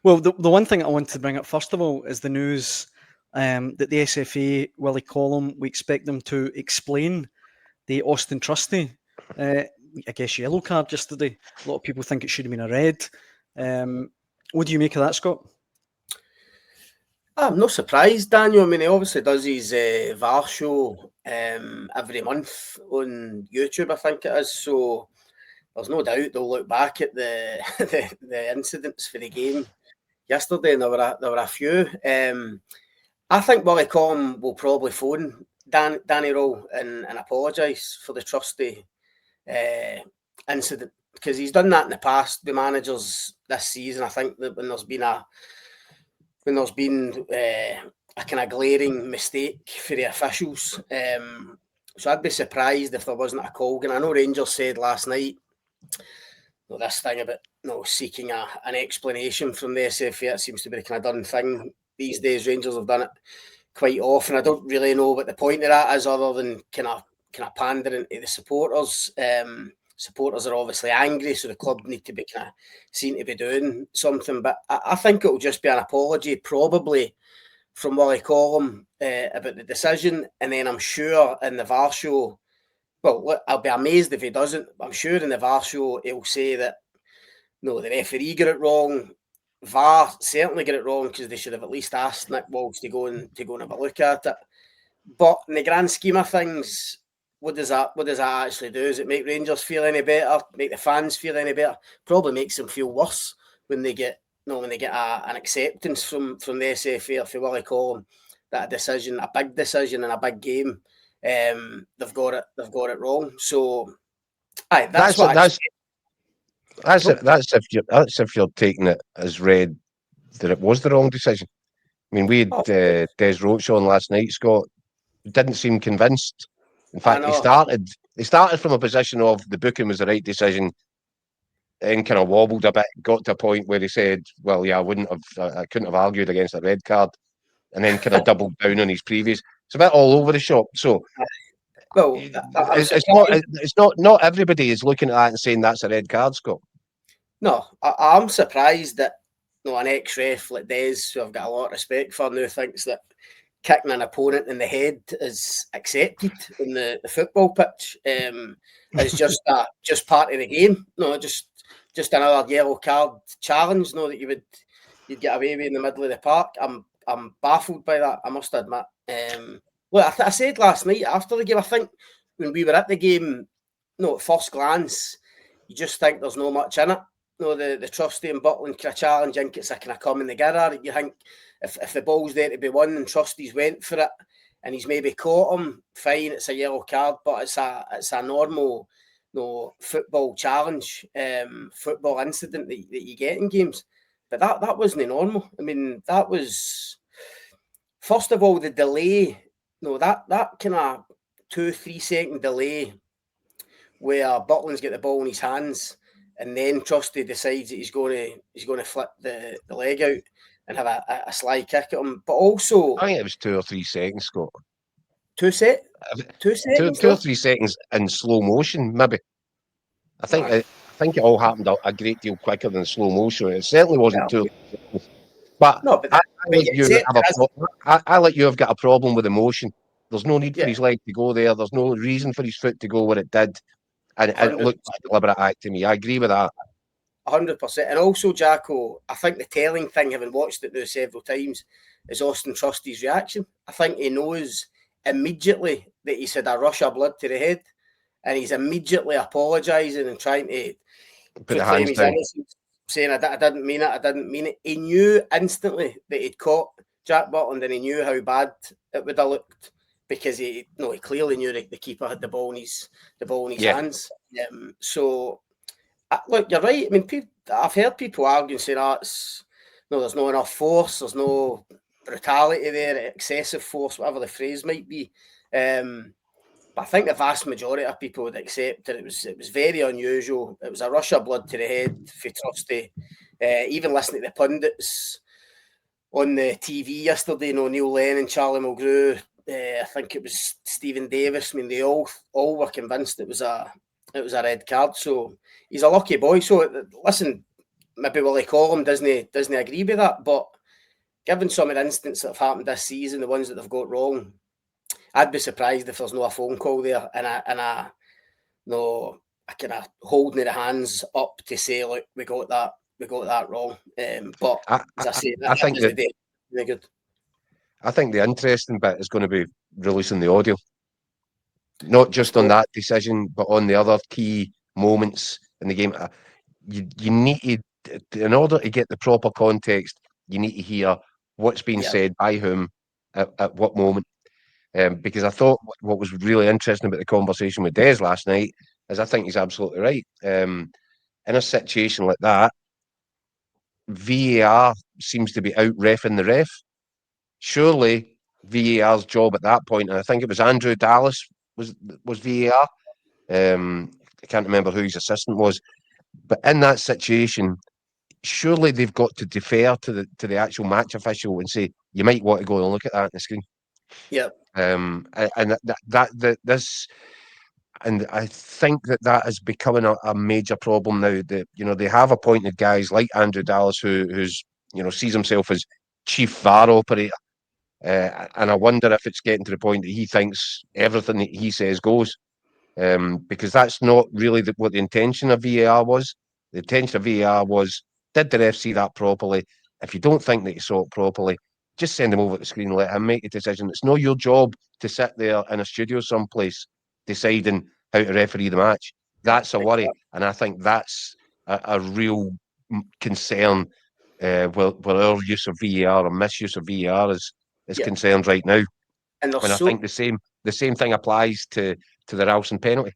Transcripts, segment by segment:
Well, the one thing I want to bring up first of all is the news that the SFA, Willie Collum, we expect them to explain the Auston Trusty, I guess, yellow card yesterday. A lot of people think it should have been a red. What do you make of that, Scott? I'm not surprised, Daniel. I mean, he obviously does his VAR show every month on YouTube, I think it is. So there's no doubt they'll look back at the the incidents for the game yesterday, and there were a few. I think Willie Collum will probably phone Danny Rowe and apologise for the Trusty incident, because he's done that in the past with managers this season. I think that when there's been a kind of glaring mistake for the officials. So I'd be surprised if there wasn't a call. And I know Rangers said last night, this thing about seeking an explanation from the SFA, it seems to be the kind of done thing these days. Rangers have done it quite often. I don't really know what the point of that is, other than kind of pandering to the supporters. Supporters are obviously angry, so the club need to be kind of seen to be doing something. But I think it'll just be an apology, probably from Willie Collum about the decision. And then I'm sure in the VAR show, well, look, I'll be amazed if he doesn't. I'm sure in the VAR show he'll say that the referee got it wrong. VAR certainly got it wrong, because they should have at least asked Nick Walsh to go and have a look at it. But in the grand scheme of things, what does that actually do? Does it make Rangers feel any better? Make the fans feel any better? Probably makes them feel worse when they get an acceptance from the SFA for Willie Collum that a big decision in a big game, they've got it wrong. So, that's if you're taking it as read that it was the wrong decision. I mean, we had Des Roach on last night, Scott. Didn't seem convinced. In fact, he started from a position of the booking was the right decision, then kind of wobbled a bit, got to a point where he said, well, yeah, I couldn't have argued against a red card, and then kind of doubled down on his previous. It's a bit all over the shop. So, well, it's not everybody is looking at that and saying that's a red card, Scott. No, I'm surprised that an ex-ref like Des, who I've got a lot of respect for now, thinks that kicking an opponent in the head is accepted in the football pitch. Is just part of the game. No, just another yellow card challenge. No, that you'd get away with in the middle of the park. I'm baffled by that, I must admit. Well, I said last night after the game, I think when we were at the game, at first glance, you just think there's no much in it. The Trusty and Butland kind of challenge, I think it's a kind of coming together. You think if the ball's there to be won and Trusty's went for it and he's maybe caught him, fine, it's a yellow card, but it's a normal football challenge, football incident that you get in games. But that wasn't normal. I mean, that was, first of all, the delay, that kind of 2-3 second delay where Butland's got the ball in his hands, and then Trusty decides that he's going to flip the leg out and have a sly kick at him. But also, I think it was 2 or 3 seconds, Scott. 2 seconds? 2 or 3 seconds in slow motion, maybe. I think it all happened a great deal quicker than slow motion. It certainly wasn't 2 seconds. But I let you have got a problem with emotion. There's no need for his leg to go there. There's no reason for his foot to go where it did. And it looked like a deliberate act to me. I agree with that. 100%. And also, Jacko, I think the telling thing, having watched it now several times, is Auston Trusty's reaction. I think he knows immediately that he's had a rush of blood to the head, and he's immediately apologising and trying to put the hands down, saying, I didn't mean it. He knew instantly that he'd caught Jack Butland, and he knew how bad it would have looked, because he clearly knew that the keeper had the ball in his hands. So, look, you're right. I mean, I've heard people arguing, saying, there's not enough force, there's no brutality there, excessive force, whatever the phrase might be. But I think the vast majority of people would accept that it was very unusual. It was a rush of blood to the head for Trusty. Even listening to the pundits on the TV yesterday, Neil Lennon, Charlie Mulgrew, I think it was Stephen Davis. I mean, they all were convinced it was a red card. So he's a lucky boy. So listen, maybe Willie Collum doesn't agree with that, but given some of the incidents that have happened this season, the ones that they've got wrong, I'd be surprised if there's no a phone call there and a kind of holding of the hands up to say, look, we got that wrong. But as I say, I think that really good. I think the interesting bit is going to be releasing the audio, not just on that decision, but on the other key moments in the game. You need to, in order to get the proper context, you need to hear what's been said by whom at what moment. Because I thought what was really interesting about the conversation with Des last night is I think he's absolutely right. In a situation like that, VAR seems to be out reffing the ref. Surely VAR's job at that point, and I think it was Andrew Dallas was VAR. I can't remember who his assistant was, but in that situation, surely they've got to defer to the actual match official and say, you might want to go and look at that on the screen. Yeah. And this, and I think that is becoming a major problem now. That they have appointed guys like Andrew Dallas who's sees himself as chief VAR operator, and I wonder if it's getting to the point that he thinks everything that he says goes, because that's not really what the intention of VAR was. The intention of VAR was, did the ref see that properly? If you don't think that you saw it properly, just send him over the screen and let him make a decision. It's not your job to sit there in a studio someplace deciding how to referee the match. That's a worry, and I think that's a real concern where our use of VAR or misuse of VAR is concerned right now. And I think the same thing applies to the Ralston penalty.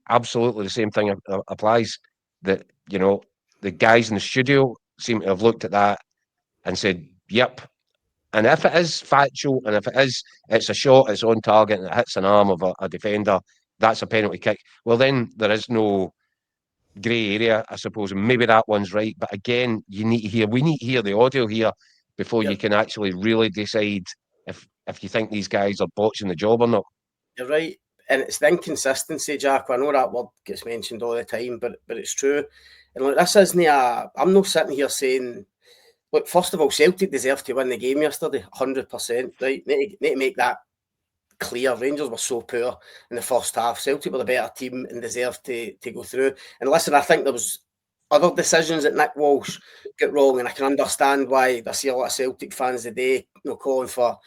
Absolutely the same thing applies. That the guys in the studio seem to have looked at that and said, "Yep." And if it is factual, and if it's a shot, it's on target, and it hits an arm of a defender, that's a penalty kick. Well, then there is no grey area, I suppose, and maybe that one's right. But again, we need to hear the audio here before you can actually really decide if you think these guys are botching the job or not. You're right. And it's the inconsistency, Jack. I know that word gets mentioned all the time, but it's true. And look, this isn't I'm not sitting here saying, look, first of all, Celtic deserved to win the game yesterday, 100%. Right? Need to make that clear. Rangers were so poor in the first half. Celtic were the better team and deserved to go through. And listen, I think there was other decisions that Nick Walsh got wrong, and I can understand why I see a lot of Celtic fans today calling for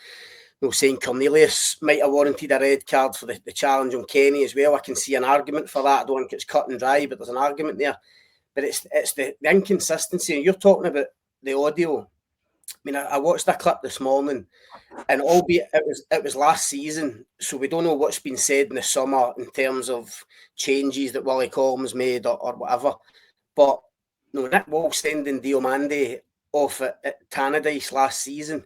saying Cornelius might have warranted a red card for the challenge on Kenny as well. I can see an argument for that. I don't think it's cut and dry, but there's an argument there. But it's the inconsistency. You're talking about the audio. I mean, I watched a clip this morning, and albeit it was last season, so we don't know what's been said in the summer in terms of changes that Willie Collum's made or whatever. But Nick Walsh sending Diomande off at Tannadice last season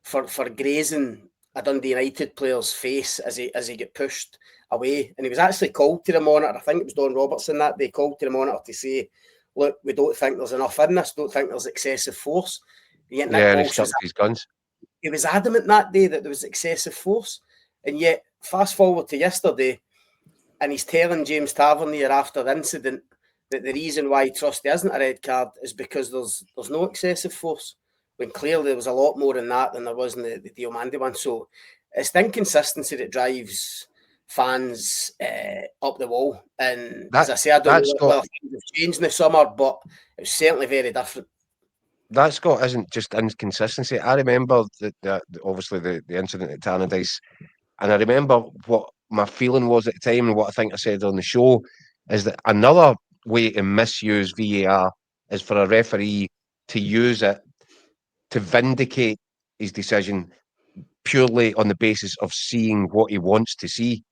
for grazing a Dundee United player's face as he get pushed away, and he was actually called to the monitor. I think it was Don Robertson that they called to the monitor to say, look, we don't think there's enough in this, don't think there's excessive force. Yet Nick Walsh his guns. He was adamant that day that there was excessive force, and yet fast forward to yesterday, and he's telling James Tavernier after the incident that the reason why Trusty isn't a red card is because there's no excessive force, when clearly there was a lot more in that than there was in the Diomande one. So it's the inconsistency that drives fans up the wall. And as I say, I don't know whether things have changed in the summer, but it's certainly very different. That, Scott, isn't just inconsistency. I remember obviously the incident at Tannadice, and I remember what my feeling was at the time, and what I think I said on the show, is that another way to misuse VAR is for a referee to use it to vindicate his decision purely on the basis of seeing what he wants to see.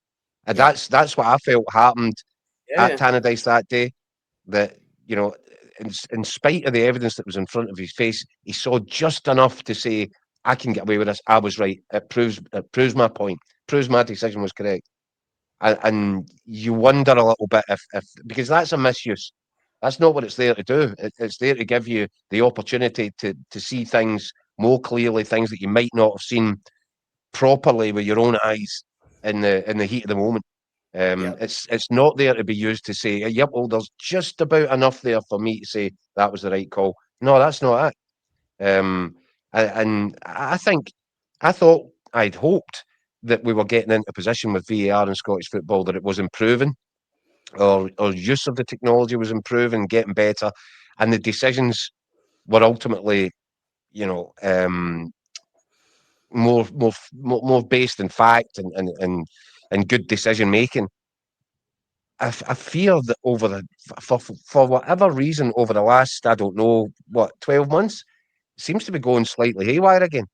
And that's what I felt happened at Tannadice that day. That, in spite of the evidence that was in front of his face, he saw just enough to say, I can get away with this. I was right. It proves my point. Proves my decision was correct. And you wonder a little bit if because that's a misuse. That's not what it's there to do. It's there to give you the opportunity to see things more clearly, things that you might not have seen properly with your own eyes in the heat of the moment. It's not there to be used to say, yep, well, there's just about enough there for me to say that was the right call. No, that's not it. And I thought, I'd hoped that we were getting into a position with VAR in Scottish football that it was improving, or use of the technology was improving, getting better, and the decisions were ultimately, more based in fact and good decision making. I fear that for whatever reason over the last, I don't know, 12 months, it seems to be going slightly haywire again.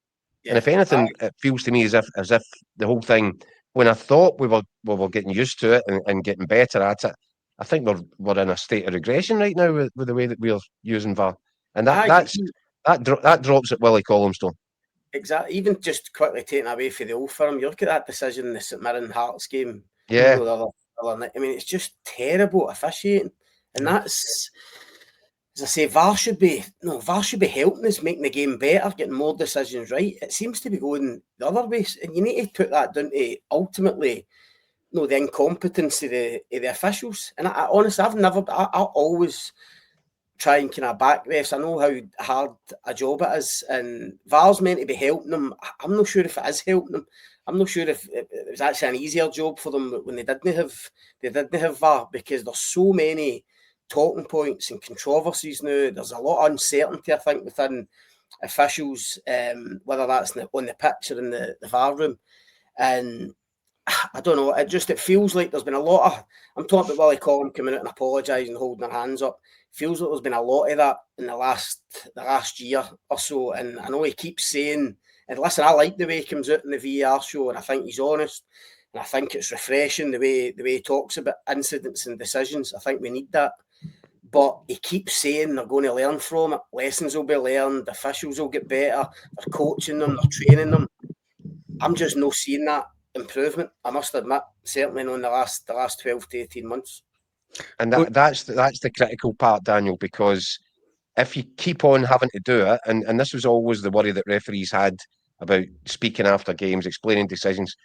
Yeah. And if anything, it feels to me as if the whole thing, when I thought we were getting used to it and getting better at it, I think we're in a state of regression right now with the way that we're using VAR, and that drops at Willie Collumstone. Exactly. Even just quickly taking away for the Old Firm, you look at that decision in the St Mirren Hearts game. Yeah. The other night. I mean, it's just terrible officiating, and that's, as I say, VAR should be helping us, making the game better, getting more decisions right. It seems to be going the other way, and you need to put that down to ultimately, the incompetence of the officials. And I honestly, I always try and kind of back refs. I know how hard a job it is, and VAR's meant to be helping them. I'm not sure if it is helping them. I'm not sure if it was actually an easier job for them when they didn't have VAR, because there's so many talking points and controversies now. There's a lot of uncertainty, I think, within officials, whether that's on the pitch or in the VAR room. And I don't know, it feels like there's been a lot of, I'm talking about Willie Collum coming out and apologising and holding their hands up. Feels like there's been a lot of that in the last year or so. And I know he keeps saying, and listen, I like the way he comes out in the VAR show, and I think he's honest, and I think it's refreshing the way he talks about incidents and decisions. I think we need that. But he keeps saying they're going to learn from it. Lessons will be learned. Officials will get better. They're coaching them. They're training them. I'm just not seeing that improvement, I must admit. Certainly not in the last 12 to 18 months. And that's the critical part, Daniel, because if you keep on having to do it, and this was always the worry that referees had about speaking after games, explaining decisions.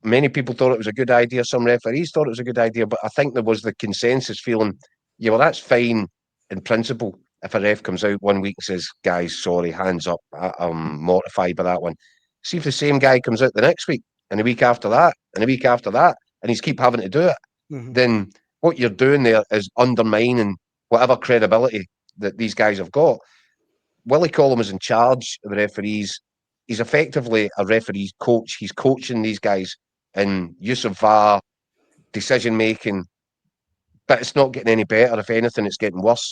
Many people thought it was a good idea. Some referees thought it was a good idea, but I think there was the consensus feeling, yeah, well, that's fine in principle. If a ref comes out one week and says, guys, sorry, hands up, I'm mortified by that one. See if the same guy comes out the next week, and a week after that, and a week after that, and he's keep having to do it, then what you're doing there is undermining whatever credibility that these guys have got. Willie Collum is in charge of the referees. He's effectively a referee's coach. He's coaching these guys in use of VAR, decision making, but it's not getting any better. If anything, it's getting worse.